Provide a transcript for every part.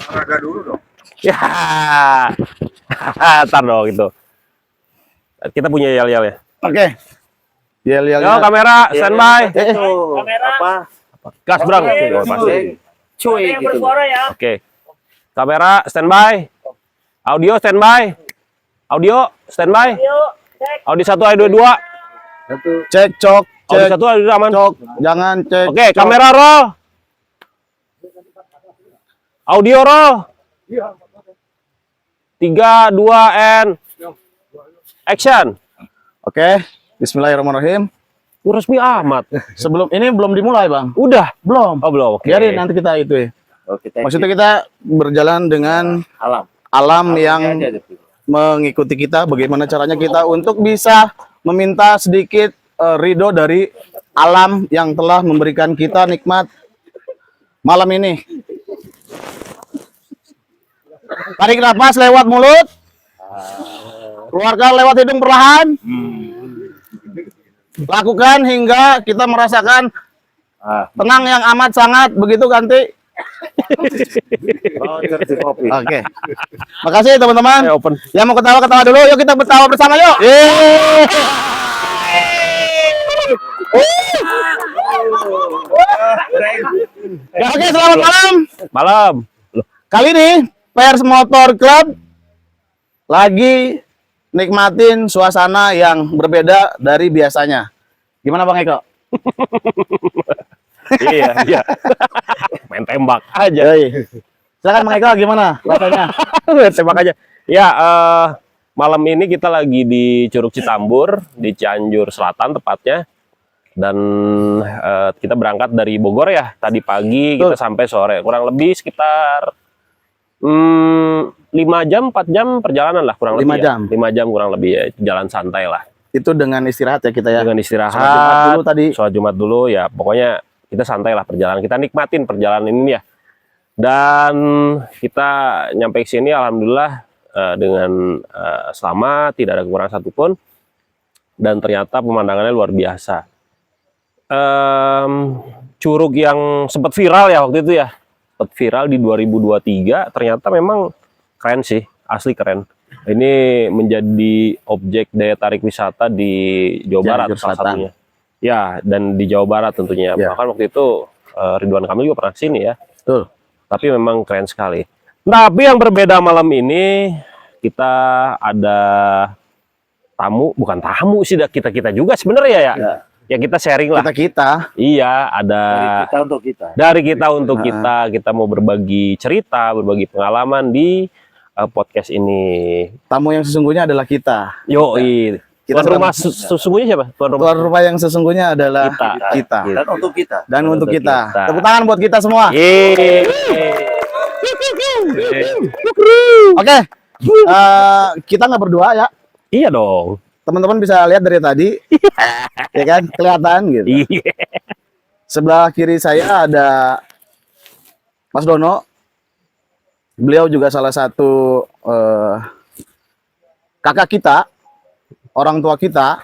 Olahraga dulu dong. Ya, tar dong itu. Kita punya yel-yel ya. Oke. Yel-yel. Yo kamera standby. Kamera. Apa? Gas berang. Oh, pasti. Cuy gitu. Oke. Kamera standby. Audio standby. Audio standby. Audio 1 audio 2. Cek cok. Audio Cek 1 audio 2 aman. cok. Jangan cek. Oke, cok. kamera roll. Audio roll. 3 2 and action. Oke. Bismillahirrahmanirrahim. Resmi amat. Sebelum ini belum dimulai, Bang. Udah. Belum. Oh, belum. Oke. Biarin nanti kita itu ya. Maksudnya kita berjalan dengan alam yang mengikuti kita, bagaimana caranya kita untuk bisa meminta sedikit ridho dari alam yang telah memberikan kita nikmat malam ini. Tarik nafas lewat mulut, keluarkan lewat hidung perlahan. Lakukan hingga kita merasakan tenang yang amat sangat, begitu Ganti. Oke. Makasih teman-teman. Open. Yang mau ketawa dulu. Yuk kita ketawa bersama yuk. Oke, selamat malam. Malam. Kali ini Pers Motor Club lagi nikmatin suasana yang berbeda dari biasanya. Gimana Bang Eko? Iya. Main tembak aja. Silakan Bang Eko, gimana rasanya? Tembak aja. Ya, malam ini kita lagi di Curug Citambur, di Cianjur Selatan tepatnya. Dan kita berangkat dari Bogor ya. Tadi pagi kita sampai sore. Kurang lebih sekitar 5 jam, 4 jam perjalanan lah kurang 5 lebih. jam. Ya. 5 jam kurang lebih ya. Jalan santai lah. Itu dengan istirahat ya kita ya. Dengan istirahat. Sholat Jumat dulu tadi. Sholat Jumat dulu ya. Pokoknya kita santai lah perjalanan. Kita nikmatin perjalanan ini ya. Dan kita nyampe ke sini alhamdulillah dengan selamat, tidak ada kekurangan satupun. Dan ternyata pemandangannya luar biasa. Curug yang sempat viral ya waktu itu ya. Sempat viral di 2023. Ternyata memang keren sih. Asli keren. Ini menjadi objek daya tarik wisata di Jawa Barat salah satunya. Ya, dan di Jawa Barat tentunya. Ya. Bahkan waktu itu Ridwan Kamil juga pernah sini ya. Betul. Tapi memang keren sekali. Tapi yang berbeda malam ini kita ada tamu, bukan tamu sih, kita juga sebenarnya ya. Ya kita sharing lah. Kita. Iya, ada Dari kita untuk kita. Dari kita untuk kita mau berbagi cerita, berbagi pengalaman di podcast ini. Tamu yang sesungguhnya adalah kita. Yoi. Tuan rumah sesungguhnya siapa? Tuan rumah yang sesungguhnya adalah kita. Dan untuk kita. Dan untuk kita. Tepuk tangan buat kita semua. Oke. Kita nggak berdua ya. Iya dong. Teman-teman bisa lihat dari tadi. Ya kan? Kelihatan gitu. Iya. Sebelah kiri saya ada Mas Dono. Beliau juga salah satu kakak kita, orang tua kita,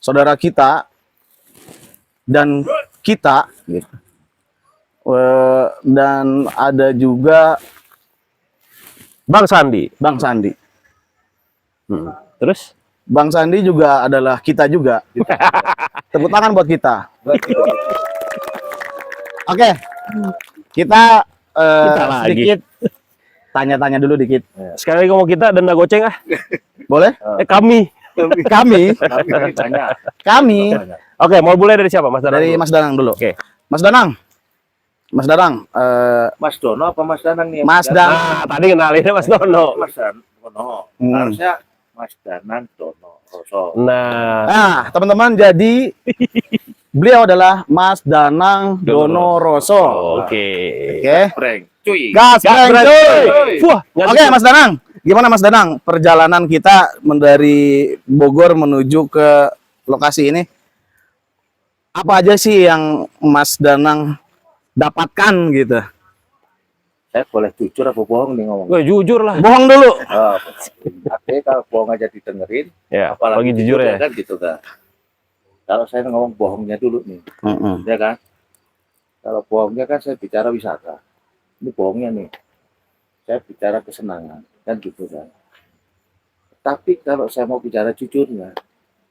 saudara kita, dan kita, gitu. Dan ada juga Bang Sandi. Bang Sandi. Terus? Bang Sandi juga adalah kita juga. Gitu. Tepuk tangan buat kita. Oke, kita sedikit tanya-tanya dulu dikit. Sekali lagi ngomong kita, denda goceng ah. Boleh? Kami. Oke, mau mulai dari siapa? Mas Danang Dari dulu. Mas Danang dulu. Oke. Mas Danang. Mas Danang. Mas Dono apa Mas Danang nih? Mas Danang. Nah, tadi kenalinnya Mas Dono. Mas Dono. Harusnya Mas Danang Dono Roso. Nah, teman-teman, jadi beliau adalah Mas Danang Dono Roso. Oke. Prank. Cuy. Gas, cuy. Wah, Oke, Mas Danang. Gimana Mas Danang perjalanan kita dari Bogor menuju ke lokasi ini? Apa aja sih yang Mas Danang dapatkan gitu? Saya boleh jujur apa bohong nih ngomong? Gue jujur lah. Bohong dulu. Oke, kalau bohong aja didengerin, Ya, apalagi apalagi jujur ya. kan gitu kan. Kalau saya ngomong bohongnya dulu nih, ya kan? Kalau bohongnya kan saya bicara wisata. Ini bohongnya nih. saya bicara kesenangan, kan gitu kan. Tapi kalau saya mau bicara jujurnya,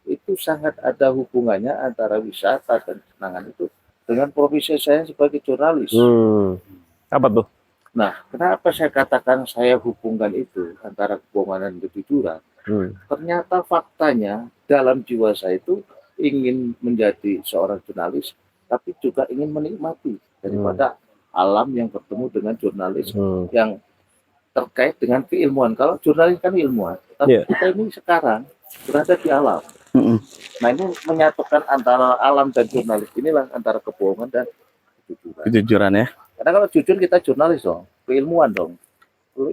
itu sangat ada hubungannya antara wisata dan kesenangan itu dengan profesi saya sebagai jurnalis. Apa tuh? Nah, kenapa saya katakan saya hubungkan itu antara kebohongan dan kejujuran? Ternyata faktanya dalam jiwa saya itu ingin menjadi seorang jurnalis, tapi juga ingin menikmati daripada alam yang bertemu dengan jurnalis yang terkait dengan keilmuan. Kalau jurnalis kan ilmuwan, tapi kita ini sekarang berada di alam. Nah, ini menyatukan antara alam dan jurnalis, inilah antara kebohongan dan kejujuran. Kejujuran ya. Karena kalau jujur kita jurnalis dong, keilmuan dong.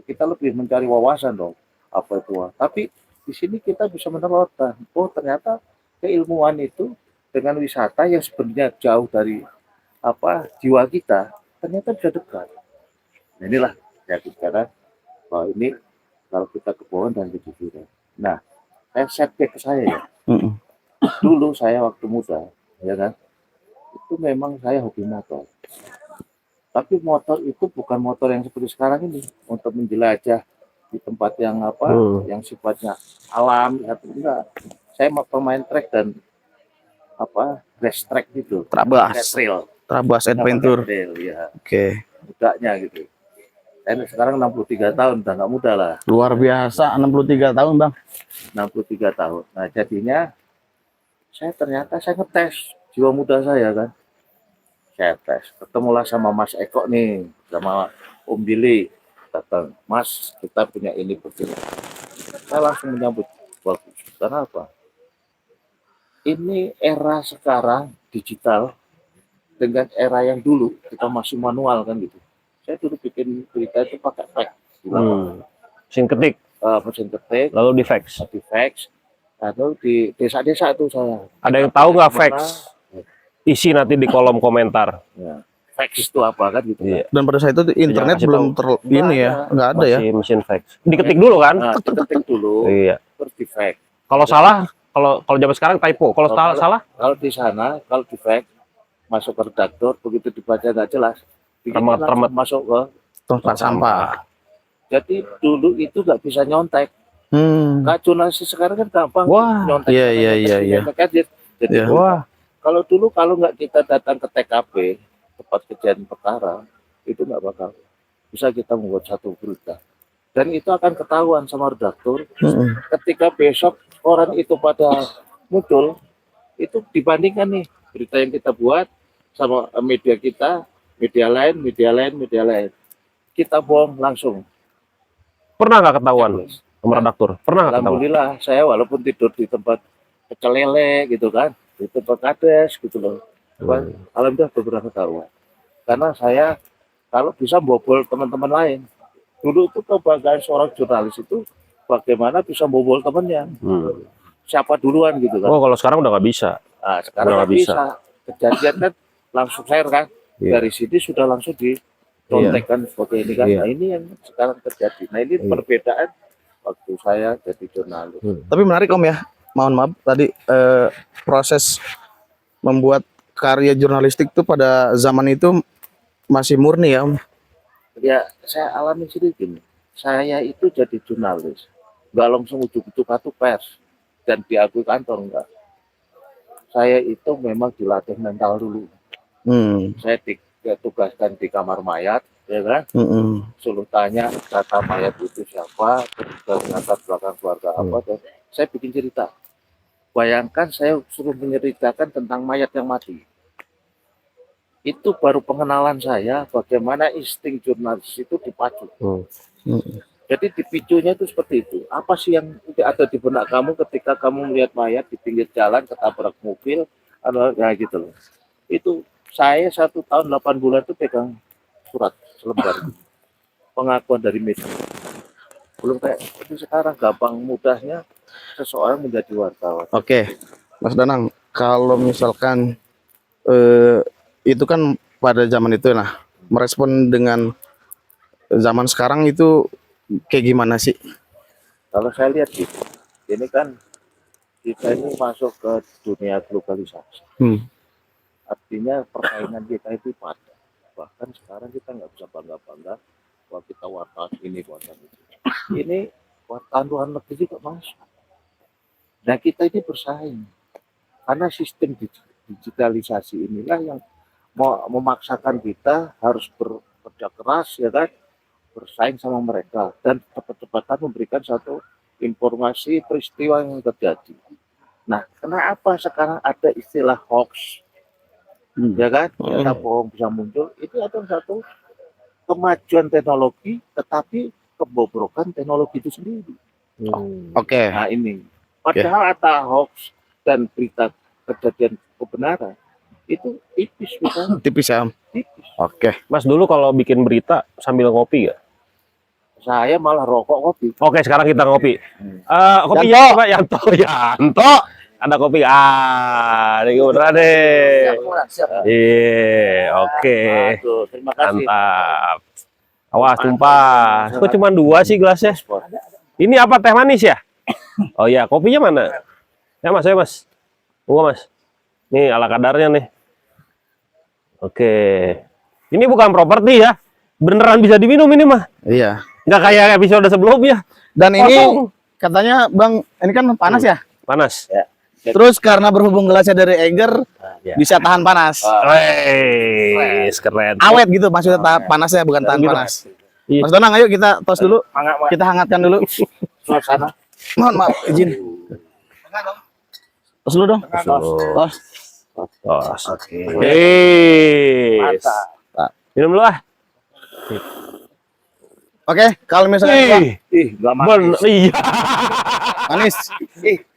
Kita lebih mencari wawasan dong. Apa itu? Tapi di sini kita bisa menerapkan, oh ternyata keilmuan itu dengan wisata yang sebenarnya jauh dari jiwa kita, ternyata bisa dekat. Nah, inilah saya bicara bahwa ini kalau kita kebohongan dan kejujuran. Nah, saya setback ke saya ya. Dulu saya waktu muda, ya kan, itu memang saya hobi motor. Tapi motor itu bukan motor yang seperti sekarang ini untuk menjelajah di tempat yang yang sifatnya alam atau enggak. Saya mau pemain trek dan race track gitu. Trabas Adventure. Ya. Oke. Mudanya gitu. Saya sekarang 63 tahun, udah nggak muda lah. Luar biasa, 63 tahun Bang. 63 tahun. Nah jadinya ternyata saya ngetes jiwa muda saya kan. Saya tes, ketemulah sama Mas Eko nih, sama Om Billy, datang, Mas kita punya ini begini. Saya langsung menyambut, bagus. Karena apa? Ini era sekarang digital dengan era yang dulu kita masih manual kan gitu. Saya dulu bikin berita itu pakai fax. Mesin ketik. Mesin ketik. Lalu di fax. Di fax. Lalu di desa-desa itu saya. Ada yang tahu nggak fax? Isi nanti di kolom komentar. Ya. Fax itu apa kan gitu. Iya. Dan pada saat itu internet belum ini ya, nggak ada ya. Mesin fax. Diketik dulu kan? Nah, diketik dulu. Iya. Terus di fax. Kalau salah, kalau zaman sekarang typo. Kalau salah? Kalau di sana, kalau di fax masuk ke redaktor, begitu dibaca nggak jelas, Remet. masuk ke Tempat sampah. Jadi dulu itu nggak bisa nyontek. Jurnalis sekarang kan gampang nyontek. Iya. Jadi kalau dulu kalau nggak kita datang ke TKP tempat kejadian perkara itu nggak bakal bisa kita membuat satu berita dan itu akan ketahuan sama redaktur. Ketika besok koran itu pada muncul itu dibandingkan nih berita yang kita buat sama media kita, media lain kita bohong langsung. Pernah nggak ketahuan sama redaktur? Pernah nggak ketahuan? Alhamdulillah saya walaupun tidur di tempat pecel lele gitu kan, di tempat kades gitu loh. Alhamdulillah beberapa ketahuan. Karena saya kalau bisa bobol teman-teman lain. Dulu itu kebanggaan seorang jurnalis itu bagaimana bisa bobol temannya. Siapa duluan gitu kan. Oh, kalau sekarang udah nggak bisa. Nah, sekarang nggak bisa. Kejadian kan langsung share kan. Dari sini sudah langsung dicontekkan sebagai ini kan. Nah, ini yang sekarang terjadi. Nah, ini perbedaan waktu saya jadi jurnalis. Tapi menarik Om ya. Mohon maaf tadi proses membuat karya jurnalistik itu pada zaman itu masih murni ya Om. Ya saya alami sendiri gini. Saya itu jadi jurnalis, nggak langsung ujuk-ujuk kartu pers dan diakui kantor enggak. Saya itu memang dilatih mental dulu. Saya ditugaskan di kamar mayat, ya kan? Suruh tanya data mayat itu siapa, terus latar belakang keluarga apa, dan saya bikin cerita. Bayangkan saya suruh menceritakan tentang mayat yang mati. Itu baru pengenalan saya bagaimana insting jurnalis itu dipacu. Jadi dipicunya itu seperti itu. Apa sih yang ada di benak kamu ketika kamu melihat mayat di pinggir jalan ketabrak mobil, ya gitu loh. Itu saya 1 tahun 8 bulan itu pegang surat selembar pengakuan dari media. Belum kayak seperti sekarang gampang mudahnya seseorang menjadi wartawan. Oke, Mas Danang, kalau misalkan itu kan pada zaman itu, nah merespon dengan zaman sekarang itu kayak gimana sih? Kalau saya lihat gitu, ini kan kita ini masuk ke dunia globalisasi. Artinya persaingan kita itu padat. Bahkan sekarang kita nggak bisa bangga-bangga bahwa kita wartawan ini, wartawan itu. Ini wartawan luar negeri juga masuk. Nah kita ini bersaing karena sistem digitalisasi inilah yang memaksakan kita harus bekerja keras, ya kan, bersaing sama mereka dan cepat-cepatan memberikan satu informasi peristiwa yang terjadi. Nah, kenapa sekarang ada istilah hoax? Ya kan, ternyata bohong bisa muncul. Itu adalah satu kemajuan teknologi, tetapi kebobrokan teknologi itu sendiri. Oke. Nah ini, padahal ada hoax dan berita kejadian kebenaran itu tipis, misalnya. Tipis ya. Tipis. Oke. Mas dulu kalau bikin berita sambil ngopi ya? Saya malah rokok kopi. Oke, sekarang kita ngopi. Kopi Yanto. ya, Pak Yanto. Yanto. Ada kopi. Ini udah deh. Siap. Iya, oke. Aduh, terima kasih. Mantap. Awas tumpah. Kok cuma 2 sih gelasnya? Ini apa, teh manis ya? Oh iya, kopinya mana? Ya Mas, Mas. Tunggu Mas. Nih ala kadarnya nih. Oke. Ini bukan properti ya. Beneran bisa diminum ini mah. Iya. Nggak kayak episode sebelumnya. Dan ini katanya Bang, ini kan panas ya? Panas. Ya. Terus karena berhubung gelasnya dari Eiger, Ya. bisa tahan panas. Wes, keren. Awet gitu maksudnya panasnya, bukan tahan Gitu. panas. Iya. Mas Donang, ayo kita tos dulu. Mangga, Kita hangatkan dulu. suasana. Mohon maaf, izin. Tos dulu dong. Tos. Tos. Oke. Mantap. Minum dulu ah. Oke, kalau misalnya Enggak manis. Iya. manis.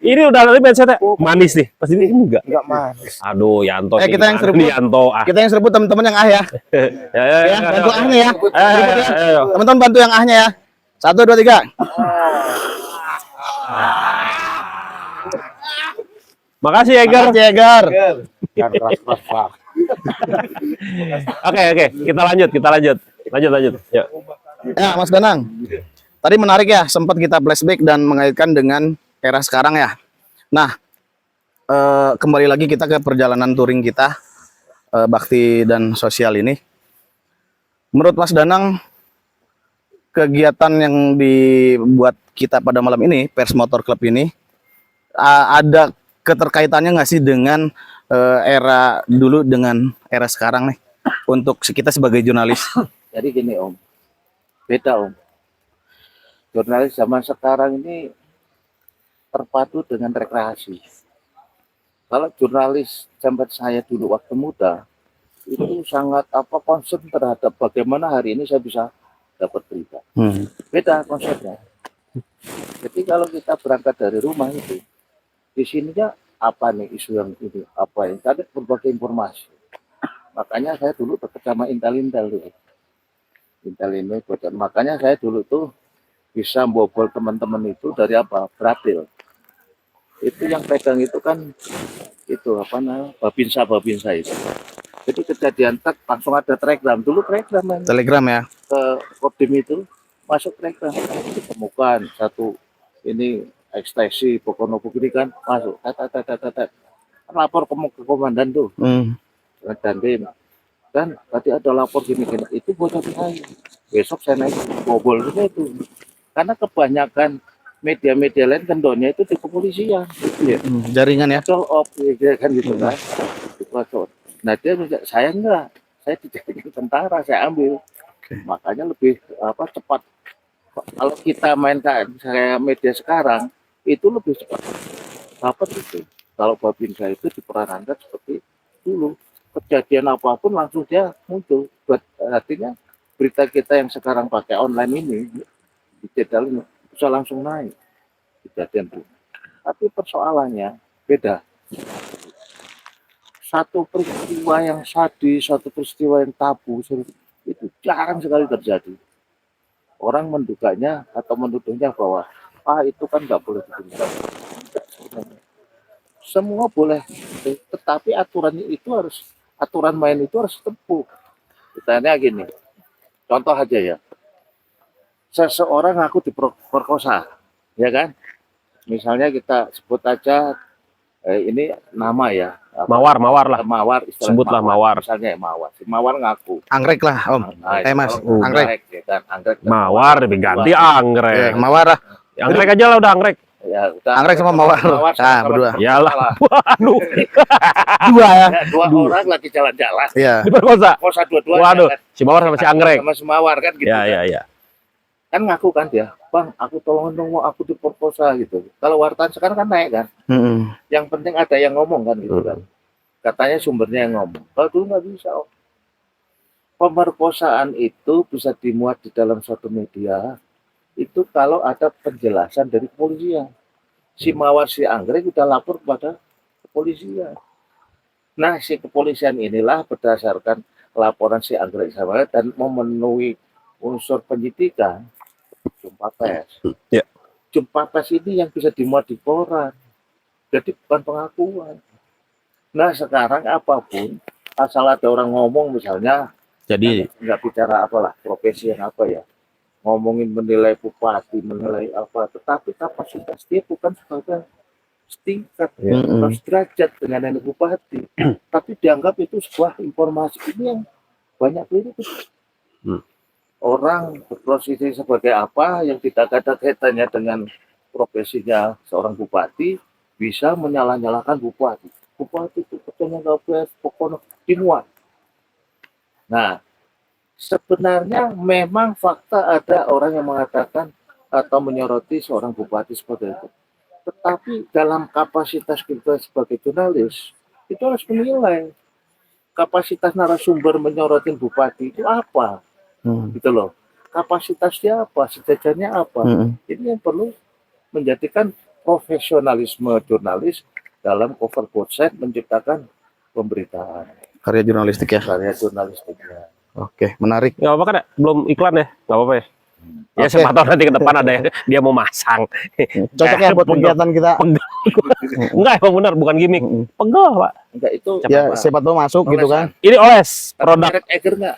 Ini udah nanti mindsetnya manis nih. Pasti ini enggak. Enggak manis. Aduh, Yanto. Kita yang gimana serbu. nih, Yanto. Kita yang serbu teman-teman yang ah ya. Ya, bantu ahnya ya. Ayo. Teman-teman bantu yang ahnya ya. 1, 2, 3. Makasih Egar. Makasih, Eiger. Yang keras-keras, Pak. Oke, kita lanjut. Lanjut. Ya. Ya, Mas Danang. Tadi menarik ya, sempat kita flashback dan mengaitkan dengan era sekarang ya. Nah, kembali lagi kita ke perjalanan touring kita, bakti dan sosial ini. Menurut Mas Danang, kegiatan yang dibuat kita pada malam ini, Pers Motor Club ini, ada keterkaitannya nggak sih dengan era dulu dengan era sekarang nih, untuk kita sebagai jurnalis? Jadi gini Om, beda Om. Jurnalis zaman sekarang ini terpadu dengan rekreasi. Kalau jurnalis zaman saya dulu waktu muda, itu sangat concern terhadap bagaimana hari ini saya bisa dapat berita. Beda konsepnya. Jadi kalau kita berangkat dari rumah itu, di sininya apa nih isu yang ini, apa yang ada berbagai informasi. Makanya saya dulu dekat sama Intel dulu. Intel, makanya saya dulu tuh bisa bobol teman-teman itu dari apa? Bratil. Itu yang pegang itu kan itu apa namanya? Babinsa itu. Jadi kejadian tak langsung ada telegram. Dulu Telegram ya. ke Kodim itu masuk telegram. Ditemukan satu ini ekstasi pokoknya begini kan masuk. Lapor ke komandan tuh. Dan tadi ada lapor gini itu buat saya. Besok saya naik bobol itu. Karena kebanyakan media-media lain kendornya itu di kepolisian. Ya. Jaringan ya. Kan gitu kan. Nah saya enggak. Saya dijadikan tentara, saya ambil. Makanya lebih cepat. Kalau kita mainkan saya media sekarang itu lebih cepat dapat itu. Kalau Babinsa itu diperankan seperti dulu, kejadian apapun langsung dia muncul. Artinya berita kita yang sekarang pakai online ini digital ini bisa langsung naik kejadian itu. Tapi persoalannya beda. Satu peristiwa yang sadis, satu peristiwa yang tabu itu jarang sekali terjadi. Orang menduganya atau menuduhnya bahwa itu kan nggak boleh diberitakan. Semua boleh, tetapi aturan main itu harus tempuh. Ditanya gini, contoh aja ya, seseorang aku diperkosa, ya kan? Misalnya kita sebut aja ini nama ya, Mawar lah. Mawar, istilah Sebutlah mawar. Misalnya mawar. Si mawar ngaku. Anggrek lah, Om. Nah, Mas, kalau anggrek. ya kan, anggrek. dan Mawar diganti anggrek. Mawar lah. Anggrek aja lah udah anggrek. Ya, udah, Anggrek sama mawar. Nah, berdua. Iyalah. Waduh. Dua ya. Ya, dua orang lagi jalan-jalan. Iya. Diperkosa. Kosa dua-duanya. Waduh, Kan. si mawar sama si anggrek. Sama si mawar kan gitu. Ya, kan. ya, ya. Kan ngaku kan dia, Bang, aku tolongin dong, aku diperkosa gitu. Kalau wartawan sekarang kan naik kan. Yang penting ada yang ngomong kan gitu kan. Katanya sumbernya yang ngomong. Kalau dulu nggak bisa. Om. Pemerkosaan itu bisa dimuat di dalam suatu media itu kalau ada penjelasan dari kepolisian. Si mawar si anggrek udah lapor kepada kepolisian. Nah, si kepolisian inilah berdasarkan laporan si anggrek sama dan memenuhi unsur penyidikan jumpa pers. Ya. Jumpa pers ini yang bisa dimuat di koran. Jadi bukan pengakuan. Nah, sekarang apapun asal ada orang ngomong misalnya Jadi nggak bicara apalah profesi yang apa ya, ngomongin menilai bupati, menilai apa, tetapi kapasitas dia bukan sebagai setingkat atau derajat dengan yang bupati, tapi dianggap itu sebuah informasi ini yang banyak keliru. Orang berprofesi sebagai apa yang tidak ada kaitannya dengan profesinya seorang bupati bisa menyalah-nyalahkan bupati. Bupati itu katanya nggak boleh pokoknya dimuat. Nah, sebenarnya memang fakta ada orang yang mengatakan atau menyoroti seorang bupati seperti itu. Tetapi dalam kapasitas kita sebagai jurnalis, itu harus menilai kapasitas narasumber menyorotin bupati itu apa. Gitu loh. Kapasitasnya apa, sejajarnya apa. Ini yang perlu menjadikan profesionalisme jurnalis dalam cover both side menciptakan pemberitaan. karya jurnalistik ya. Karya jurnalistiknya. Oke, menarik. Nggak apa-apa kan ya? Belum iklan ya? Nggak apa-apa ya? Ya Oke. siapa tahu nanti ke depan ada yang dia mau masang. Cocok ya buat kegiatan kita. Enggak, emang benar, bukan gimmick. Pegel, Pak. Enggak itu Ya, apa? siapa tahu masuk gitu kan. Ini oles Tapi produk. merek Eger enggak?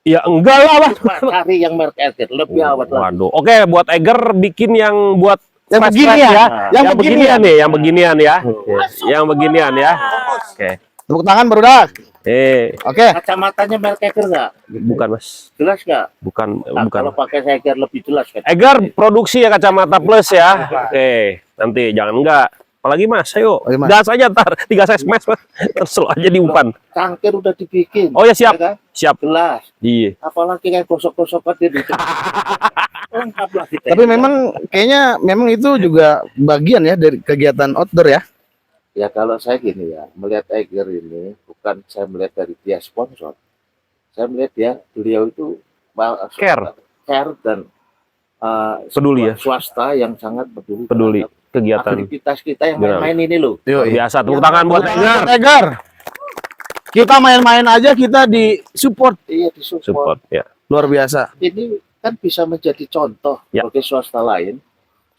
Ya enggak lah, Pak. Cari yang merek Eger lebih awet lagi. Waduh. Oke, buat Eger bikin yang buat Yang fresh begini fresh ya. Yang beginian nih, yang beginian ya. Yang beginian ya. Oke. Tepuk tangan barudak. Oke. Kacamatanya merek Eger enggak? Bukan, Mas. Jelas enggak? Bukan, Nah, bukan. kalau pakai Eger lebih jelas kan. Eger produksi ya kacamata plus ya. Oke, nanti jangan enggak. Apalagi Mas, ayo. Oke, Mas. Gas aja ntar 3 size Mas. Terus aja di umpan. Cangkir udah dibikin. Oh ya siap. kan? Siap. Jelas. Iya. Apalagi kayak gosok-gosokan dia gitu. Lengkap lah kita. Tapi memang kayaknya memang itu juga bagian ya dari kegiatan outdoor ya. Ya kalau saya gini ya, melihat Eger ini bukan saya melihat dari dia sponsor. Saya melihat beliau itu Care. dan Peduli ya. swasta yang sangat peduli terhadap Kegiatan. aktivitas kita yang Benar. main-main ini loh. Biasa tepuk tangan buat Eger. Eger. Kita main-main aja kita di support Iya disupport. Support ya. luar biasa. Ini kan bisa menjadi contoh Ya. bagi swasta lain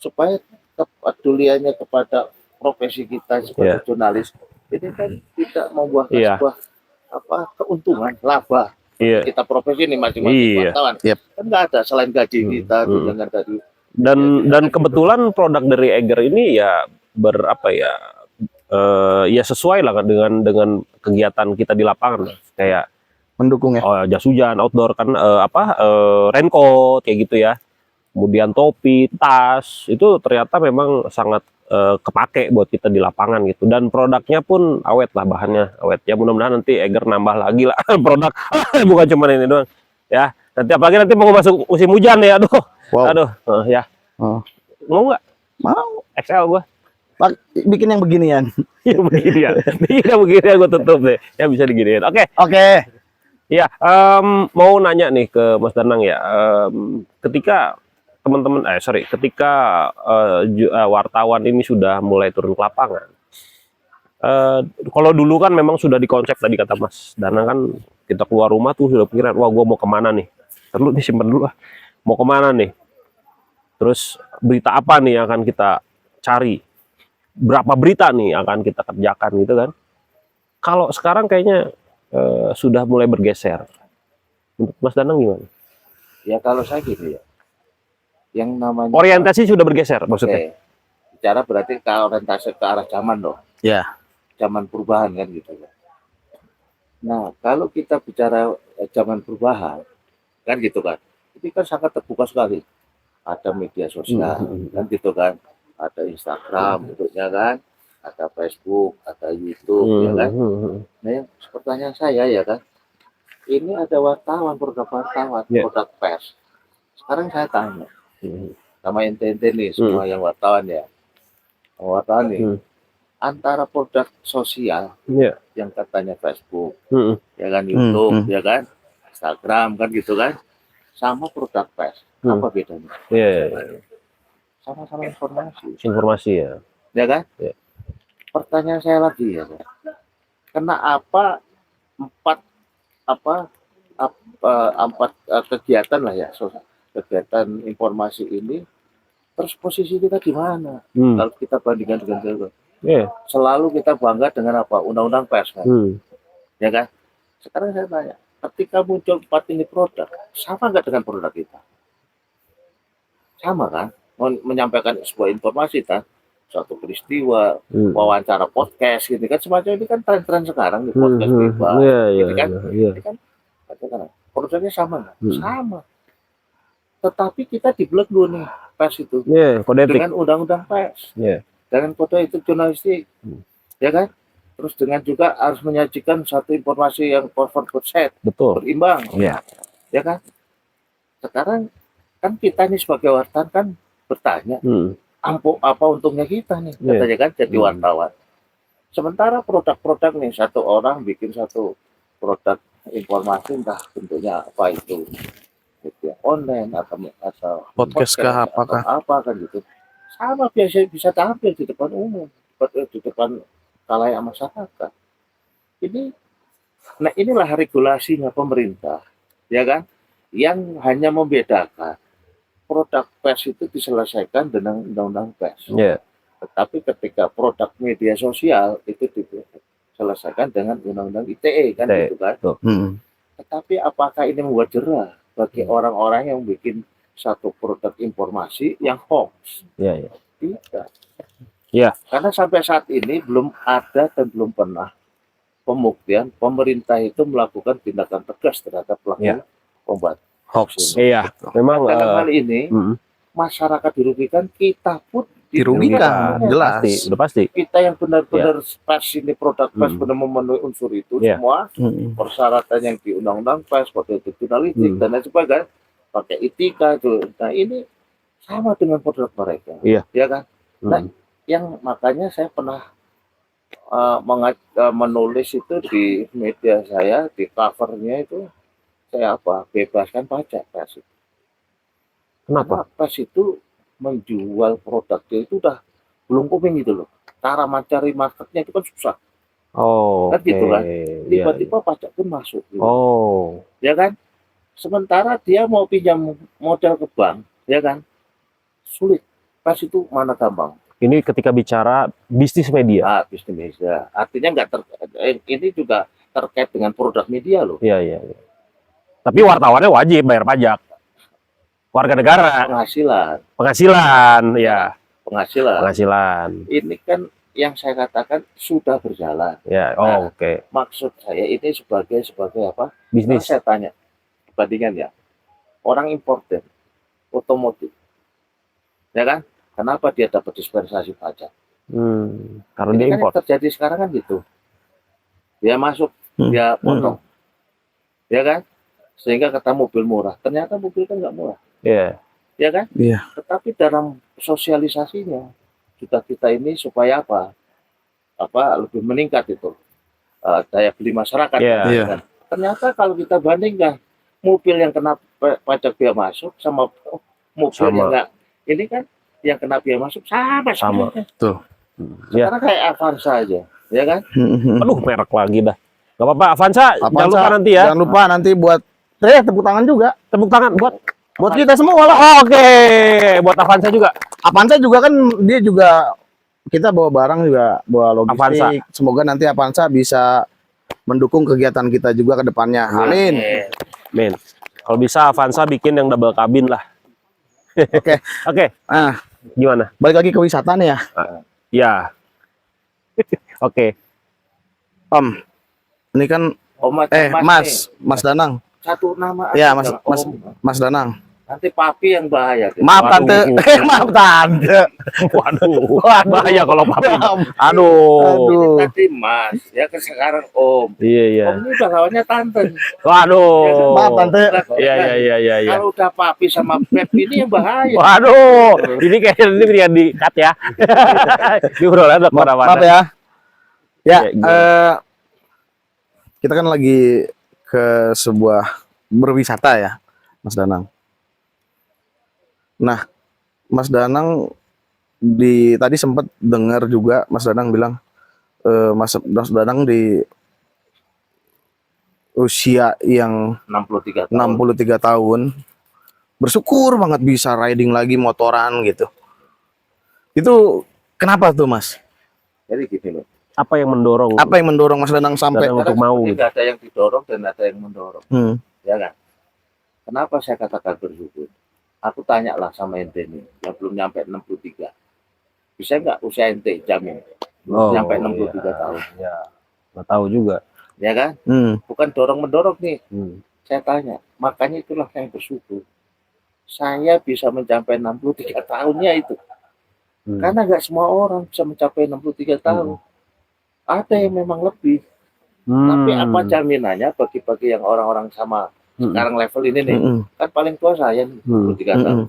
supaya kepeduliannya kepada profesi kita sebagai jurnalis ini kan tidak membuahkan Iya. sebuah keuntungan laba. Iya. Kita profesi ini masing-masing Iya. wartawan. Yep. Kan nggak ada selain gaji kita tunjangan dari Dan kebetulan produk dari Eger ini ya ya sesuai lah dengan kegiatan kita di lapangan kayak Mendukung ya. jas hujan outdoor kan raincoat kayak gitu ya. Kemudian topi, tas itu ternyata memang sangat kepake buat kita di lapangan gitu dan produknya pun awet lah bahannya awet ya mudah-mudahan nanti Eger nambah lagi lah produk bukan cuma ini doang ya nanti apalagi nanti mau masuk musim hujan ya aduh ya mau nggak Mau. XL gua Pak, bikin yang beginian. yang beginian bikin yang beginian gua tutup deh ya bisa diginiin oke Oke. ya mau nanya nih ke Mas Danang ya ketika teman-teman ketika wartawan ini sudah mulai turun ke lapangan kalau dulu kan memang sudah dikonsep tadi kata Mas Danang kan kita keluar rumah tuh sudah pikiran wah gua mau kemana nih terus disimpan dulu lah mau kemana nih terus berita apa nih yang akan kita cari berapa berita nih akan kita kerjakan gitu kan kalau sekarang kayaknya sudah mulai bergeser untuk Mas Danang gimana? ya kalau saya gitu ya. Yang namanya Orientasi sudah bergeser maksudnya. Bicara berarti ke orientasi ke arah zaman dong. Ya. zaman perubahan kan gitu kan. Nah, kalau kita bicara zaman perubahan kan gitu kan, ini kan sangat terbuka sekali. Ada media sosial kan gitu kan, ada Instagram bentuknya kan, ada Facebook, ada YouTube ya kan. Nah, yang pertanyaan saya ya kan, ini ada wartawan, produk wartawan, produk pers. Sekarang saya tanya sama ente-ente nih semua yang wartawan ya, wartawan nih, antara produk sosial yang katanya Facebook, ya kan, YouTube, ya kan, Instagram kan gitu kan, sama produk pers, apa bedanya? Sama-sama informasi ya. Ya kan? Pertanyaan saya lagi ya, kenapa empat kegiatan lah ya, kegiatan informasi ini, terus posisi kita di mana? Kalau kita bandingkan dengan itu, selalu kita bangga dengan apa? Undang-undang pers kan, ya kan? Sekarang saya tanya, ketika muncul 4 ini produk, sama nggak dengan produk kita? Sama kan? Menyampaikan sebuah informasi kan, suatu peristiwa, wawancara, podcast gitu kan, semacam ini kan tren-tren sekarang di podcast bebas, gitu kan? Ini kan produknya sama nggak? Sama. Tetapi kita dibelenggu nih pers itu dengan undang-undang pers, dengan kode etik jurnalistik, ya kan? Terus dengan juga harus menyajikan satu informasi yang cover set, berimbang, ya kan? Sekarang kan kita nih sebagai wartawan kan bertanya, apa untungnya kita nih, katanya kan jadi wartawan. Sementara produk-produk nih, satu orang bikin satu produk informasi, entah bentuknya apa itu, media online atau podcast kah, apakah apa kan gitu, sama biasa bisa tampil di depan umum, di depan khalayak masyarakat. Nah inilah regulasinya pemerintah, ya kan, yang hanya membedakan produk pers itu diselesaikan dengan undang-undang pers. Tetapi ketika produk media sosial itu diselesaikan dengan undang-undang ITE kan gitu kan. Tetapi apakah ini membuat jerah bagi orang-orang yang bikin satu produk informasi yang hoax? Tidak. Karena sampai saat ini belum ada dan belum pernah pembuktian pemerintah itu melakukan tindakan tegas terhadap pelaku pembuat hoax. Memang dalam hal ini masyarakat dirugikan, kita pun dirugikan, jelas. Udah pasti. Kita yang benar-benar pers ini, produk pers benar memenuhi unsur itu semua, persyaratan yang di undang-undang pers, kode etik jurnalistik dan lain sebagainya, pakai etika itu. Nah ini sama dengan produk mereka, ya kan? Nah, yang makanya saya pernah menulis itu di media saya, di covernya itu saya bebaskan pajak pers. Kenapa? Pers itu menjual produknya itu udah belum kuping gitu loh. Cara mencari marketnya itu kan susah. Kan gitu kan. Tiba-tiba pajak pun masuk. Gitu. Ya kan. Sementara dia mau pinjam modal ke bank, ya kan, sulit. Pers itu mana gampang. Ini ketika bicara bisnis media. Bisnis media. Artinya ini juga terkait dengan produk media loh. Tapi wartawannya wajib bayar pajak. Warga negara. Penghasilan, ya. Penghasilan. Ini kan yang saya katakan sudah berjalan. Maksud saya ini sebagai apa? Bisnis. Saya tanya, bandingan ya. Orang importer otomotif, ya kan? Kenapa dia dapat dispensasi pajak? Karena ini dia kan impor. Yang terjadi sekarang kan gitu. Dia masuk, dia potong, ya kan? Sehingga kata mobil murah, ternyata mobil kan nggak murah. Ya kan? Tetapi dalam sosialisasinya kita ini supaya apa lebih meningkat itu daya beli masyarakat. Kan? Ternyata kalau kita bandingkan mobil yang kena pajak biaya masuk sama mobil yang nggak, ini kan yang kena biaya masuk sama. Tuh. Sekarang kayak Avanza aja, ya kan? Aduh, merek lagi dah. Gak apa-apa, Avanza jangan lupa nanti ya. Jangan lupa nanti buat tepuk tangan juga. Tepuk tangan buat kita semua lah. Oke, buat Avanza juga. Avanza juga kan dia juga, kita bawa barang juga, bawa logistik. Avanza. Semoga nanti Avanza bisa mendukung kegiatan kita juga ke depannya. Amin. Amin. Kalau bisa Avanza bikin yang double kabin lah. Oke. Nah, gimana? Balik lagi ke wisata nih ya. Ya. Oke. Om, ini kan Om Mas Danang. satu nama Ya, aja, Mas Danang. nanti papi yang bahaya. Maaf tante. Maaf tante. Waduh, Waduh. bahaya kalau papi. Aduh. Aduh. Ini tadi Mas, ya kan sekarang Om. Iya. Om ini udah lawannya tante. Waduh. Maaf tante. Iya. Kalau udah papi sama Pep ini yang bahaya. Waduh, ini kayaknya ini biar di cut ya. Ini berolah Maaf ya. Ya, Ya, kita kan lagi ke sebuah berwisata ya, Mas Danang. Nah, Mas Danang tadi sempat dengar juga Mas Danang bilang Mas Danang di usia yang 63 tahun. 63 tahun bersyukur banget bisa riding lagi motoran gitu. Itu kenapa tuh, Mas? Jadi gini loh. apa yang mendorong? Apa yang mendorong Mas Danang sampai untuk mau? Tidak ada yang didorong dan ada yang mendorong. Ya kan? Kenapa saya katakan bersyukur? Aku tanyalah sama ente nih, yang belum nyampe 63. Bisa nggak usia ente jamin? Belum nyampe 63 tahun. Ya, nggak tahu juga. Ya kan? Bukan dorong-mendorong nih. Saya tanya, makanya itulah yang bersyukur. Saya bisa mencapai 63 tahunnya itu. Karena nggak semua orang bisa mencapai 63 tahun. Ada yang memang lebih. Tapi apa jaminannya bagi yang orang-orang sama sekarang level ini nih? Kan paling tua saya nih, 63 tahun.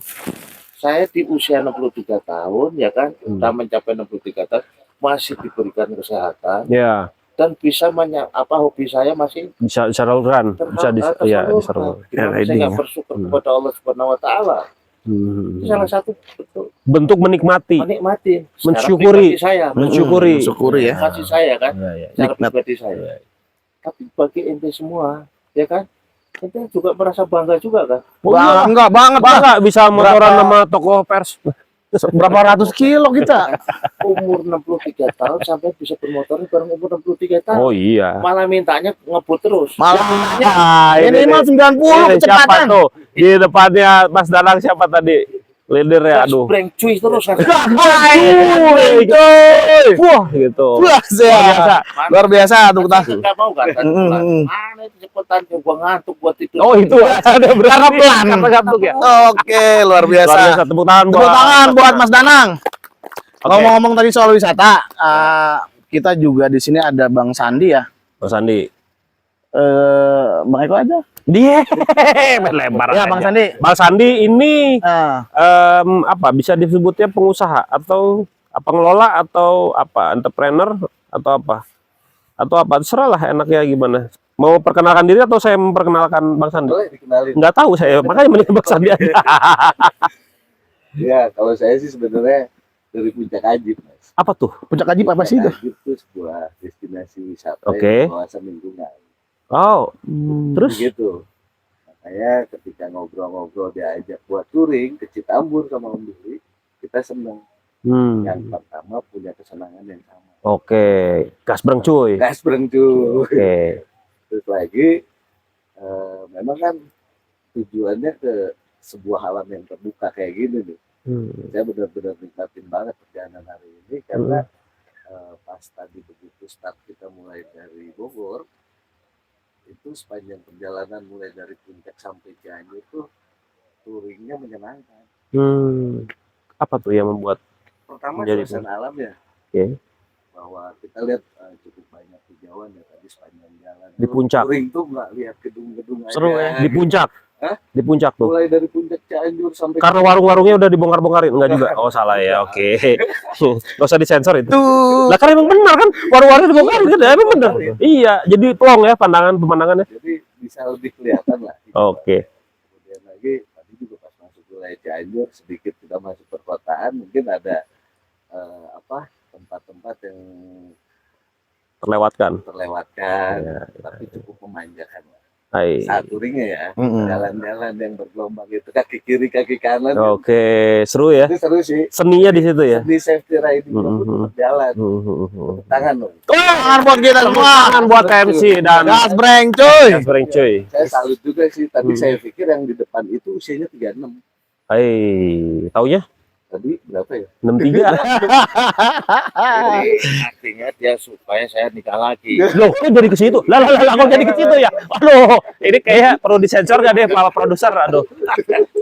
Saya di usia 63 tahun, ya kan, sudah mencapai 63 tahun, masih diberikan kesehatan. Ya. Dan bisa hobi saya masih bisa disalurkan, bisa disalurkan. Saya nggak bersyukur kepada Allah Subhanahu Wa Taala. Itu salah satu bentuk menikmati, mensyukuri saya, mensyukuri ya, kasih saya kan, cara nikmat pribadi saya. Tapi bagi ente semua, ya kan, ente juga merasa bangga juga kan? Bangga banget, bangga bisa motoran sama tokoh pers. Berapa ratus kilo kita? Umur 63 tahun sampai bisa bermotor bareng umur 63 tahun. Oh iya. Malah mintanya ngebut terus. Malah mintanya minimal 90 kecepatan. Siapa tuh? Di depannya Mas Danang siapa tadi? Leader ya, aduh. Breng cuy terus kan. Wah, gitu. Luar biasa tuh kita. Enggak mau kan? Mana itu cepetan gua ngantuk buat itu. Oh, itu ada berapa pelan ngantuk ya. Oke, luar biasa. Tepuk tangan buat Mas Danang. Ngomong-ngomong tadi soal wisata, kita juga di sini ada Bang Sandi ya. Bang Sandi. Bang Eko aja. Dia lebar ya, Bang Sandi. Bang Sandi ini apa bisa disebutnya pengusaha atau pengelola atau apa entrepreneur atau apa terserah lah enaknya gimana. Mau perkenalkan diri atau saya memperkenalkan Bang Sandi? Boleh dikenalin. Nggak tahu saya, makanya mending Bang Sandi aja. Ya, kalau saya sih sebenarnya dari Puncak Ajib, Mas. Apa tuh? Puncak Ajib apa sih itu? Ajib itu sebuah destinasi wisata Oke. kawasan lingkungan. Oh, terus? Gitu. Makanya ketika ngobrol-ngobrol diajak buat touring ke Citambur sama Om Billy, kita senang. Yang pertama punya kesenangan yang sama. Oke, gas breng cuy. Gas breng cuy. Oke. Terus lagi, memang kan tujuannya ke sebuah alam yang terbuka kayak gini nih. Saya benar-benar nikmatin banget perjalanan hari ini karena pas tadi begitu start kita mulai dari Bogor, itu sepanjang perjalanan mulai dari Puncak sampai Cianjur itu touringnya menyenangkan. Apa tuh yang membuat? Pertama suasana alam ya. Bahwa kita lihat cukup banyak hijauan ya tadi sepanjang jalan. Di puncak. Touring tuh nggak lihat gedung-gedung aja. Seru ya. Di puncak. Hah? Di puncak tuh. Mulai dari Puncak Cianjur sampai. Karena warung-warungnya udah dibongkar-bongkarin enggak juga? Oh salah ya, oke. Gak usah disensor itu. Lah kan emang benar kan, warung-warungnya dibongkarin gitu, emang benar. Iya, jadi plong ya pemandangannya. Jadi bisa lebih kelihatan lah. Oke. Kemudian lagi tadi juga pas masuk wilayah Cianjur sedikit kita masuk perkotaan mungkin ada tempat-tempat yang terlewatkan ya, tapi cukup memanjakan. Saat touringnya ya, jalan-jalan yang bergelombang itu kaki kiri kaki kanan. Oke, seru ya. Itu seru sih. Seninya di situ ya. Di safety riding berjalan. Tangan dong. Tangan buat kita semua. Tangan buat MC dan gas breng cuy. Gas breng cuy. Saya salut juga sih. Tadi saya pikir yang di depan itu usianya 36. Taunya? Tadi berapa ya? 63. Jadi bilangnya dia supaya saya nikah lagi. Loh, kok jadi ke situ? Lah, kok jadi ke situ ya? Aduh, ini kayak perlu disensor gak deh, para produser? Aduh.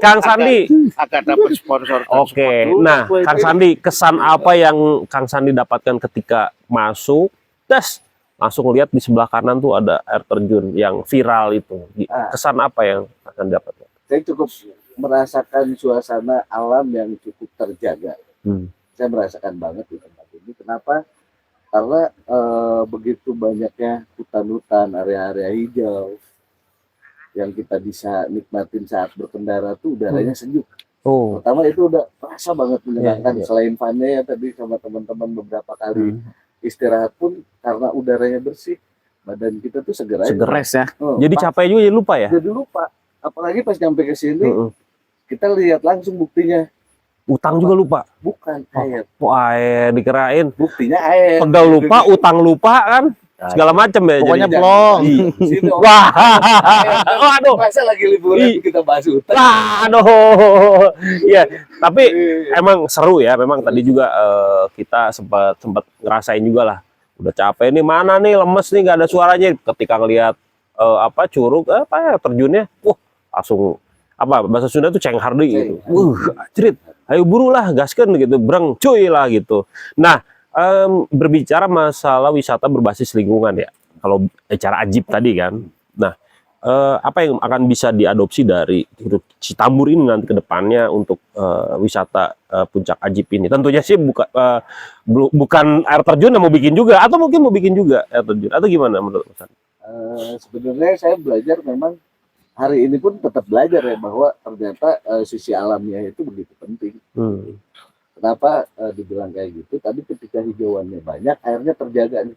Kang Sandi. Akan dapat sponsor. Oke, nah, Kang Sandi, kesan apa yang Kang Sandi dapatkan ketika masuk, tes, langsung lihat di sebelah kanan tuh ada air terjun yang viral itu. Kesan apa yang akan dapatkan? Saya cukup merasakan suasana alam yang cukup terjaga. Saya merasakan banget di tempat ini. Kenapa? Karena begitu banyaknya hutan-hutan, area-area hijau yang kita bisa nikmatin saat berkendara tuh udaranya sejuk. Pertama itu udah terasa banget menyenangkan. Selain fun-nya ya tadi sama teman-teman beberapa kali istirahat pun karena udaranya bersih, badan kita tuh seger aja. Segeres ya. Jadi capek juga, jadi lupa ya? Jadi lupa. Apalagi pas nyampe ke sini, kita lihat langsung buktinya. Utang juga lupa? Bukan, air. Air, dikirain. Buktinya air. Pegal lupa, utang lupa kan? Segala macam ya. Pokoknya jadinya. plong. Wah, waduh. Masa lagi liburan kita bahas utang. Aduh, iya. Tapi emang seru ya. Memang tadi juga kita sempat ngerasain juga lah. Udah capek nih, mana nih lemes nih, nggak ada suaranya. Ketika ngelihat curug, terjunnya, langsung bahasa Sunda tuh cenghardi gitu. Cerit. Ayo burulah, gaskan gitu, breng, cuy lah gitu. Nah, berbicara masalah wisata berbasis lingkungan ya, kalau cara Ajib tadi kan. Nah, apa yang akan bisa diadopsi dari Citambur ini nanti ke depannya untuk wisata Puncak Ajib ini? Tentunya sih bukan air terjun yang mau bikin juga, atau mungkin mau bikin juga air terjun, atau gimana menurut Mas? Sebenarnya saya belajar memang hari ini pun tetap belajar ya bahwa ternyata sisi alamnya itu begitu penting. Kenapa dibilang kayak gitu? Tadi ketika hijauannya banyak, airnya terjaga nih.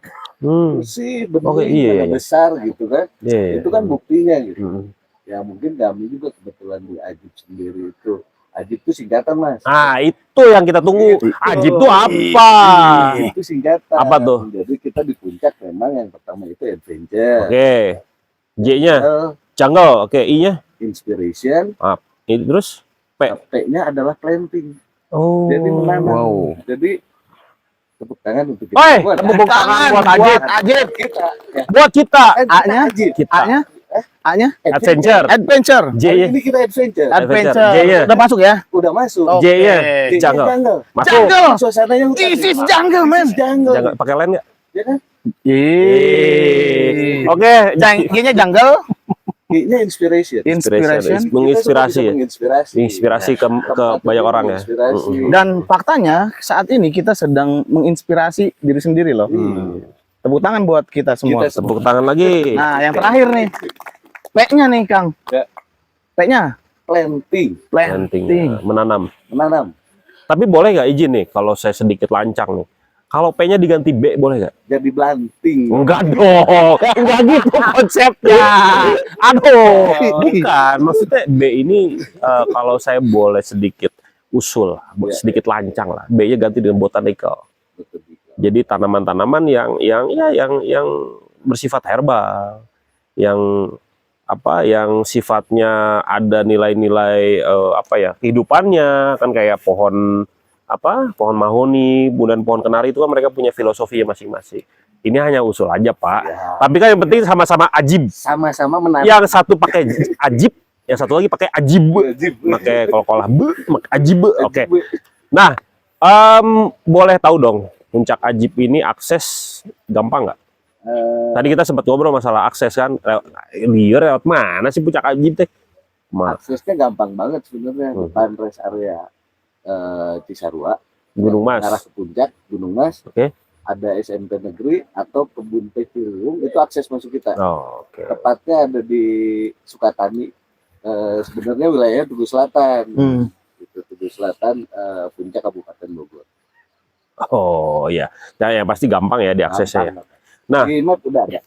Bersih, benih, besar gitu kan. Itu kan buktinya gitu. Ya mungkin kami juga kebetulan di Ajib sendiri itu. Ajib itu singkatan, Mas. Itu yang kita tunggu. Ajib itu apa? Itu singkatan. Apa tuh? Jadi kita di puncak memang yang pertama itu adventure. J-nya jungle, I-nya inspiration. Ini terus P-nya adalah planting. Jadi menanam. Jadi tepuk tangan untuk kita. Tepuk tangan buat Ajib. Buat kita. A-nya? A-nya? A-nya? Adventure. J-nya. Ini kita adventure. J-nya. Udah masuk ya? Udah masuk. J-nya jungle. Masuk. Suasananya hutan. This is jungle, man. Jangan pakai lem nggak? Ya kan? Oke. G-nya jungle. G-nya inspiration. Menginspirasi ke banyak orang ya. Dan faktanya saat ini kita sedang menginspirasi diri sendiri loh. Tepuk tangan buat kita semua. Tepuk tangan lagi. Nah, yang terakhir nih. P-nya nih, Kang. P-nya planting. Menanam. Tapi boleh nggak izin nih kalau saya sedikit lancang nih. Kalau P-nya diganti B boleh nggak? Jadi planting. Enggak dong. Enggak gitu konsepnya. Aduh. Bukan. Maksudnya B ini kalau saya boleh sedikit usul, sedikit lancang lah. B-nya ganti dengan botanical. Jadi tanaman-tanaman yang bersifat herbal, yang sifatnya ada nilai-nilai kehidupannya, kan kayak pohon mahoni, kemudian pohon kenari itu kan mereka punya filosofi masing-masing. Ini hanya usul aja, Pak. Tapi kan yang penting sama-sama Ajib. Sama-sama menanam. Yang satu pakai Ajib, yang satu lagi pakai Ajib. Pakai kol-kolah Ajib. Oke. Nah, boleh tahu dong, Puncak Ajib ini akses gampang nggak? Tadi kita sempat ngobrol masalah akses kan, lewat mana sih Puncak Ajib teh? Aksesnya gampang banget sebenarnya, depan rest area Cisarua, Gunung Mas, arah ke puncak Gunung Mas. Ada SMP negeri atau kebun teh Ciliwung, itu akses masuk kita. Tepatnya ada di Sukatani. Sebenarnya wilayahnya Tugu Selatan. Tugu Selatan, puncak Kabupaten Bogor. Oh iya, yang pasti gampang ya diaksesnya. Nah, di map udah ada.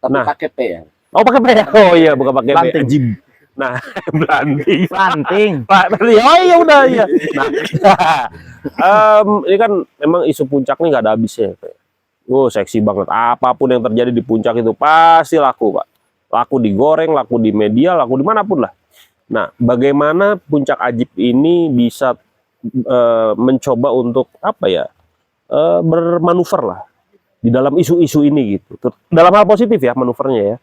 Tapi pakai P ya. Pakai P. Oh iya, bukan pakai B. Ajib. Nah, planting. Oh iya udah ya. Nah, ini kan memang isu puncak nih nggak ada habisnya. Seksi banget. Apapun yang terjadi di puncak itu pasti laku, Pak. Laku digoreng, laku di media, laku dimanapun lah. Nah, bagaimana Puncak Ajib ini bisa mencoba untuk bermanuver lah di dalam isu-isu ini gitu. Dalam hal positif ya manuvernya ya.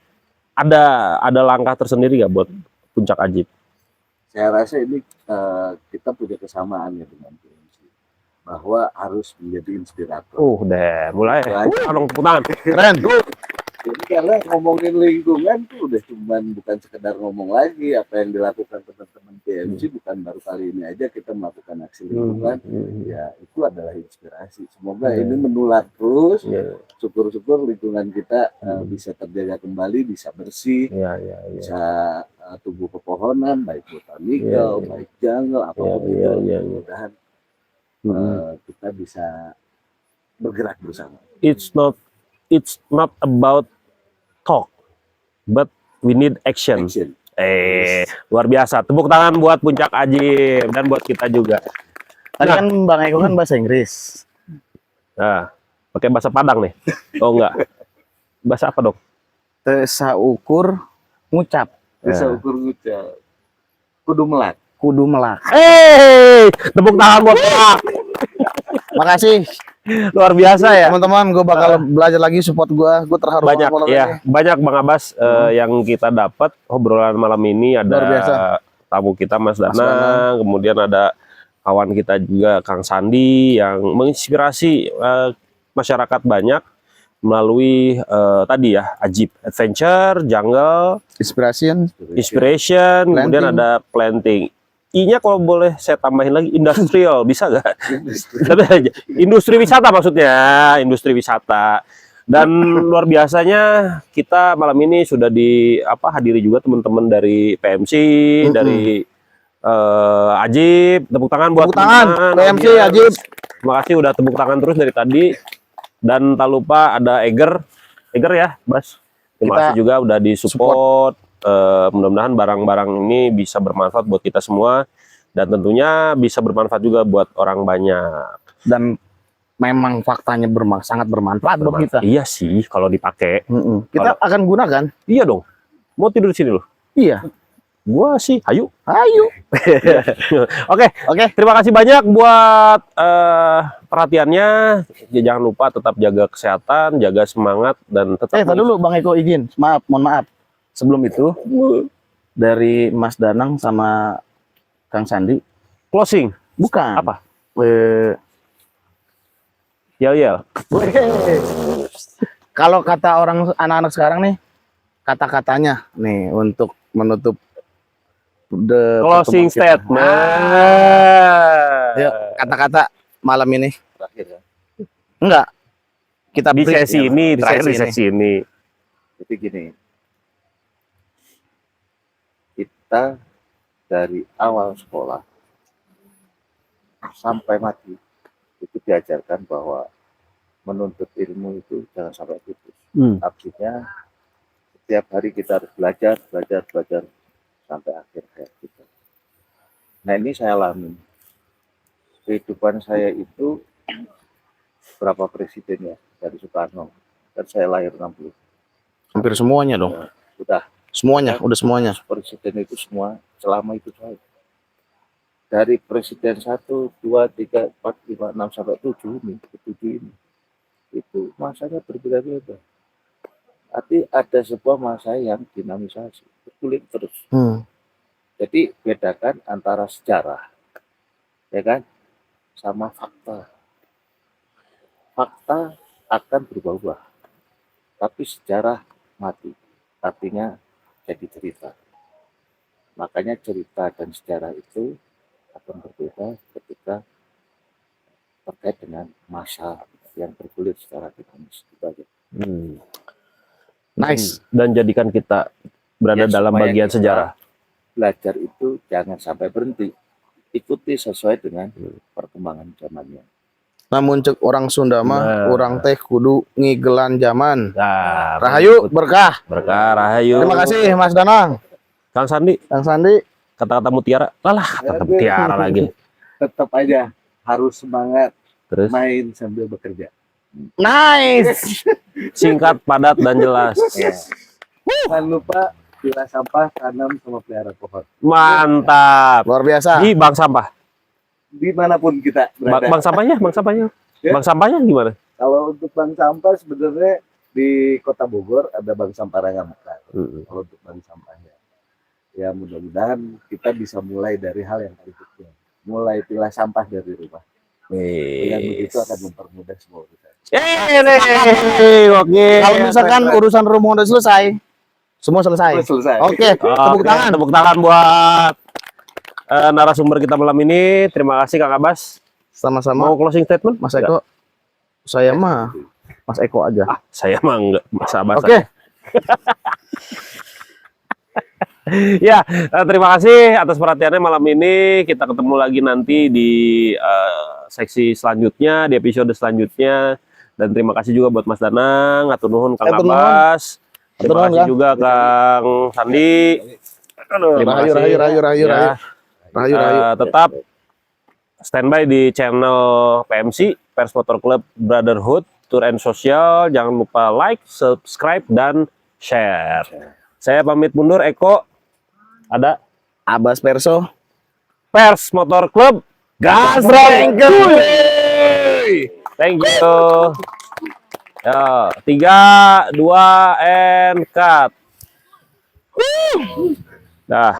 Ada langkah tersendiri nggak buat Puncak Ajib? Saya rasa ini kita punya kesamaan ya dengan PMC, bahwa harus menjadi inspirator. Udah mulai. Tolong tepuk tangan. Keren. Jadi karena ngomongin lingkungan tuh udah cuman bukan sekedar ngomong lagi, apa yang dilakukan teman-teman PMC bukan baru kali ini aja kita melakukan aksi lingkungan. Ya itu adalah inspirasi. Semoga ini menular terus. Syukur-syukur lingkungan kita bisa terjaga kembali, bisa bersih, bisa tumbuh pepohonan, baik botanikal, baik jungle, apapun itu. Mudah-mudahan kita bisa bergerak bersama. It's not about talk, but we need action. Luar biasa. Tepuk tangan buat Puncak Ajib dan buat kita juga. Tadi kan Bang Eko kan bahasa Inggris. Nah, pakai bahasa Padang nih. Oh enggak. Bahasa apa, Dok? Tesa ukur ngucap. Bisa ukur ngucap. Kudu melak. Kudu melak. Tepuk tangan buat Pak. Makasih. Luar biasa ya. Teman-teman, gue bakal belajar lagi, support gue terharu Banyak banget ya, ini. banyak Bang Abbas yang kita dapat obrolan malam ini. Ada Luar biasa. tamu kita Mas Mas Danang, kemudian ada kawan kita juga Kang Sandi yang menginspirasi masyarakat banyak melalui tadi ya Ajib Adventure, Jungle, Inspiration, kemudian ada Planting. I-nya kalau boleh saya tambahin lagi industrial, bisa nggak? Industri wisata maksudnya, industri wisata. Dan luar biasanya kita malam ini sudah hadiri juga teman-teman dari PMC, dari Ajib. Tepuk tangan buat teman-teman PMC Ajib. Terima kasih udah tepuk tangan terus dari tadi. Dan tak lupa ada Eger ya, Bas. Terima kasih juga udah disupport. Mudah-mudahan barang-barang ini bisa bermanfaat buat kita semua dan tentunya bisa bermanfaat juga buat orang banyak. Dan memang faktanya sangat bermanfaat buat kita. Iya sih kalau dipakai. Kita akan gunakan. Iya dong. Mau tidur di sini loh. Iya. Gua sih, ayo. Oke. Terima kasih banyak buat perhatiannya. Jangan lupa tetap jaga kesehatan, jaga semangat dan tetap. Tadi dulu Bang Eko izin. Mohon maaf. Sebelum itu dari Mas Danang sama Kang Sandi closing. Bukan. Apa? Ya. Kalau kata orang anak-anak sekarang nih, kata-katanya nih untuk menutup closing statement. Yuk, kata-kata malam ini. Terakhir ya. Enggak. Kita di sesi ini, di sesi ini. Jadi gini. Kita dari awal sekolah sampai mati itu diajarkan bahwa menuntut ilmu itu jangan sampai putus. Artinya setiap hari kita harus belajar sampai akhir hayat kita. Nah ini saya alami. Kehidupan saya itu berapa presiden ya dari Soekarno. Dan saya lahir 60. Hampir semuanya dong. Udah. Semuanya, udah semuanya. Presiden itu semua selama itu saya. Dari presiden 1, 2, 3, 4, 5, 6 sampai 7 ini. Itu masanya berbeda-beda. Tapi ada sebuah masa yang dinamisasi, bergulir terus. Jadi bedakan antara sejarah, ya kan, sama fakta. Fakta akan berubah-ubah, tapi sejarah mati. Artinya jadi cerita. Makanya cerita dan sejarah itu akan berbeda ketika terkait dengan masa yang bergulir secara dinamis. Nice. Dan jadikan kita berada dalam bagian sejarah. Belajar itu jangan sampai berhenti. Ikuti sesuai dengan perkembangan zamannya. Namun cek orang Sunda mah, orang teh kudu ngigelan zaman. Nah, Rahayu berkah. Berkah Rahayu. Terima kasih Mas Danang. Kang Sandi. Kata-kata mutiara. Kata mutiara lagi. Tetap aja harus semangat. Terus main sambil bekerja. Nice. Singkat, padat, dan jelas. Jangan lupa pilah sampah, tanam, sama pelihara pohon. Mantap. Luar biasa. Di bank sampah. Dimanapun kita berada. Bank sampahnya? Ya? Bank sampahnya gimana? Kalau untuk bank sampah sebenarnya di Kota Bogor ada bank sampah Rangamekar. Kalau untuk bank sampahnya, ya mudah-mudahan kita bisa mulai dari hal yang paling kecil. Mulai pilah sampah dari rumah. Dengan begitu akan mempermudah semua kita. Oke. Kalau misalkan urusan rumah udah selesai, semua selesai. Selesai. Oke, tepuk tangan. Tepuk tangan buat narasumber kita malam ini. Terima kasih Kang Abbas. Sama-sama. Mau closing statement? Mas Eko. Saya mah Mas Eko aja. Saya mah enggak, Mas Abbas. Oke. Ya, terima kasih atas perhatiannya malam ini. Kita ketemu lagi nanti di seksi selanjutnya, di episode selanjutnya. Dan terima kasih juga buat Mas Danang, atur nuhun Kang Atur nuhun. Abbas. Terima Atur nuhun, kasih ya. juga Kang Sandi. Terima Rahayu, kasih. rahayu, rahayu, rahayu, Ya. rahayu, rahayu. Tetap standby di channel PMC, Pers Motor Club Brotherhood Tour and Social. Jangan lupa like, subscribe, dan share. Saya pamit mundur. Eko, ada Abbas Perso. Pers Motor Club Gasreng. Thank you. Ya, 3, 2, and cut. Dah.